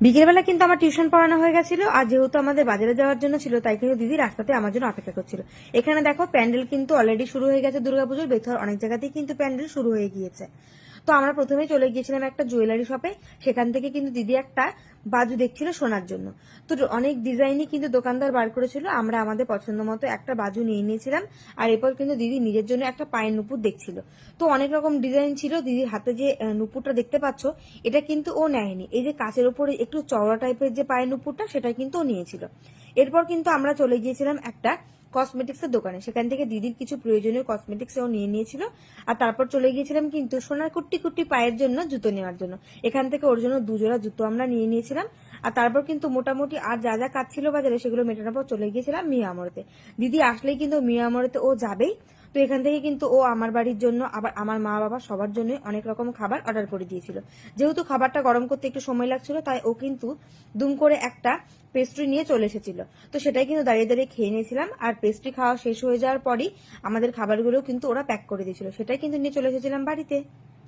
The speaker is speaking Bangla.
বিকেলবেলা কিন্তু আমার টিউশন পড়ানো হয়ে গেছিল, আর যেহেতু আমাদের বাজারে যাওয়ার জন্য ছিল তাই কিন্তু দিদি রাস্তাতে আমার জন্য অপেক্ষা করছিল। এখানে দেখো প্যান্ডেল কিন্তু অলরেডি শুরু হয়ে গেছে, দুর্গাপুজোর বেথর অনেক জায়গাতেই কিন্তু প্যান্ডেল শুরু হয়ে গিয়েছে। তো আমরা প্রথমে চলে গিয়েছিলাম একটা জুয়েলারি শপে, সেখান থেকে কিন্তু দিদি একটা বাজু দেখছিল শোনার জন্য। তো অনেক ডিজাইনই কিন্তু দোকানদার বার করেছিল, আমরা আমাদের পছন্দ মতো একটা বাজু নিয়ে নিয়েছিলাম। আর এরপর কিন্তু দিদি নিজের জন্য একটা পায়ের নুপুর দেখছিল। তো অনেক রকম ডিজাইন ছিল, দিদির হাতে যে নুপুরটা দেখতে পাচ্ছ এটা কিন্তু ও নেয়নি, এই যে কাচের উপরে একটু চওড়া টাইপের যে পায়ের নুপুরটা সেটা কিন্তু ও নিয়েছিল। এরপর কিন্তু আমরা চলে গিয়েছিলাম একটা কসমেটিক্স এর দোকানে, সেখান থেকে দিদির কিছু প্রয়োজনীয় কসমেটিক্স ও নিয়ে নিয়েছিল। আর তারপর চলে গিয়েছিলাম কিন্তু সোনার কুট্টি কুট্টি পায়ের জন্য জুতো নেওয়ার জন্য, এখান থেকে ওর জন্য দুজোড়া জুতো আমরা নিয়ে নিয়েছিলাম। আর তারপর কিন্তু মোটামুটি আর যা যা কাজ ছিল বাজারে সেগুলো মেটানোর পর চলে গিয়েছিলাম মিয়া আমরতে। দিদি আসলেই কিন্তু মিয়া আমরতে ও যাবেই। তো এখান থেকে কিন্তু ও আমার বাড়ির জন্য আবার আমার মা বাবা সবার জন্য অনেক রকম খাবার অর্ডার করে দিয়েছিল। যেহেতু খাবারটা গরম করতে একটু সময় লাগছিল তাই ও কিন্তু দুম করে একটা পেস্ট্রি নিয়ে চলে এসেছিল। তো সেটাই কিন্তু দাঁড়িয়ে দাঁড়িয়ে খেয়ে নিয়েছিলাম, আর পেস্ট্রি খাওয়া শেষ হয়ে যাওয়ার পরই আমাদের খাবারগুলো কিন্তু ওরা প্যাক করে দিয়েছিল, সেটাই কিন্তু নিয়ে চলে এসেছিলাম বাড়িতে।